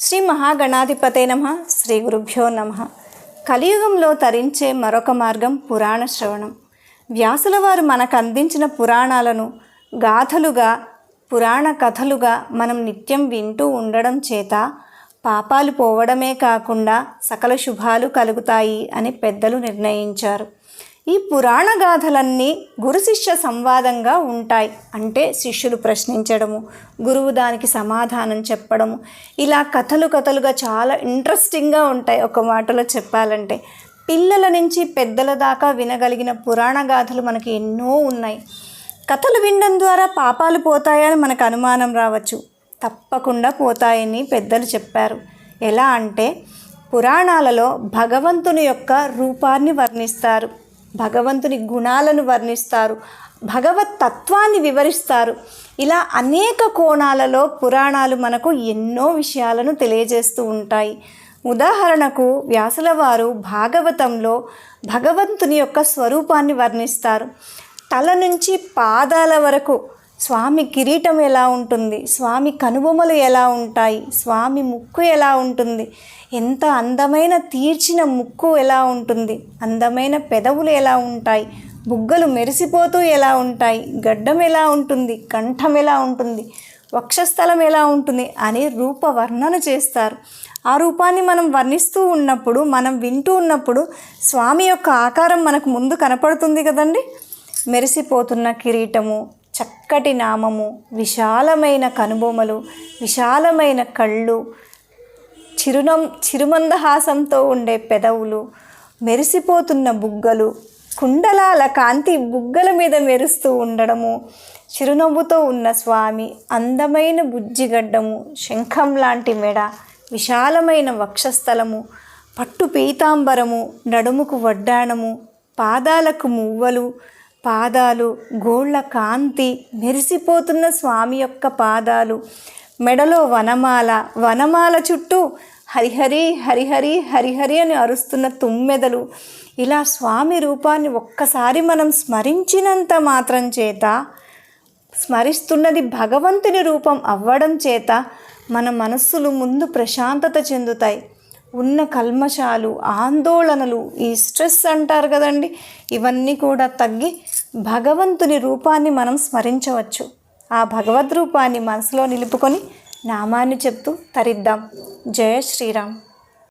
శ్రీ మహాగణాధిపతే నమః. శ్రీ గురుభ్యో నమః. కలియుగంలో తరించే మరొక మార్గం పురాణ శ్రవణం. వ్యాసుల వారు మనకు అందించిన పురాణాలను గాథలుగా, పురాణ కథలుగా మనం నిత్యం వింటూ ఉండడం చేత పాపాలు పోవడమే కాకుండా సకల శుభాలు కలుగుతాయి అని పెద్దలు నిర్ణయించారు. ఈ పురాణ గాథలన్నీ గురు శిష్య సంవాదంగా ఉంటాయి. అంటే శిష్యులు ప్రశ్నించడము, గురువు దానికి సమాధానం చెప్పడము, ఇలా కథలుగా చాలా ఇంట్రెస్టింగ్గా ఉంటాయి. ఒక మాటలో చెప్పాలంటే పిల్లల నుంచి పెద్దల దాకా వినగలిగిన పురాణ గాథలు మనకి ఎన్నో ఉన్నాయి. కథలు వినడం ద్వారా పాపాలు పోతాయని మనకు అనుమానం రావచ్చు. తప్పకుండా పోతాయని పెద్దలు చెప్పారు. ఎలా అంటే పురాణాలలో భగవంతుని యొక్క రూపాన్ని వర్ణిస్తారు, భగవంతుని గుణాలను వర్ణిస్తారు, భగవత్ తత్వాన్ని వివరిస్తారు. ఇలా అనేక కోణాలలో పురాణాలు మనకు ఎన్నో విషయాలను తెలియజేస్తూ ఉంటాయి. ఉదాహరణకు వ్యాసుల వారు భాగవతంలో భగవంతుని యొక్క స్వరూపాన్ని వర్ణిస్తారు. తల నుంచి పాదాల వరకు స్వామి కిరీటం ఎలా ఉంటుంది, స్వామి కనుబొమ్మలు ఎలా ఉంటాయి, స్వామి ముక్కు ఎలా ఉంటుంది, ఎంత అందమైన తీర్చిన ముక్కు ఎలా ఉంటుంది, అందమైన పెదవులు ఎలా ఉంటాయి, బుగ్గలు మెరిసిపోతూ ఎలా ఉంటాయి, గడ్డం ఎలా ఉంటుంది, కంఠం ఎలా ఉంటుంది, వక్షస్థలం ఎలా ఉంటుంది అని రూపవర్ణన చేస్తారు. ఆ రూపాన్ని మనం వర్ణిస్తూ ఉన్నప్పుడు, మనం వింటూ ఉన్నప్పుడు స్వామి యొక్క ఆకారం మనకు ముందు కనపడుతుంది కదండి. మెరిసిపోతున్న కిరీటము, చక్కటి నామము, విశాలమైన కనుబొమలు, విశాలమైన కళ్ళు, చిరుమందహాసంతో ఉండే పెదవులు, మెరిసిపోతున్న బుగ్గలు, కుండలాల కాంతి బుగ్గల మీద మెరుస్తూ ఉండడము, చిరునవ్వుతో ఉన్న స్వామి, అందమైన బుజ్జిగడ్డము, శంఖం లాంటి మెడ, విశాలమైన వక్షస్థలము, పట్టు పీతాంబరము, నడుముకు వడ్డాణము, పాదాలకు మువ్వలు, పాదాలు, గోళ్ళ కాంతి, మెరిసిపోతున్న స్వామి యొక్క పాదాలు, మెడలో వనమాల, వనమాల చుట్టూ హరిహరి హరిహరి హరిహరి అని అరుస్తున్న తుమ్మెదలు. ఇలా స్వామి రూపాన్ని ఒక్కసారి మనం స్మరించినంత మాత్రం చేత, స్మరిస్తున్నది భగవంతుని రూపం అవ్వడం చేత మన మనస్సులు ముందు ప్రశాంతత చెందుతాయి. ఉన్న కల్మషాలు, ఆందోళనలు, ఈ స్ట్రెస్ అంటారు కదండి, ఇవన్నీ కూడా తగ్గి భగవంతుని రూపాన్ని మనం స్మరించవచ్చు. ఆ భగవద్ రూపాన్ని మనసులో నిలుపుకొని నామాన్ని చెప్తూ తరిద్దాం. జయ శ్రీరామ్.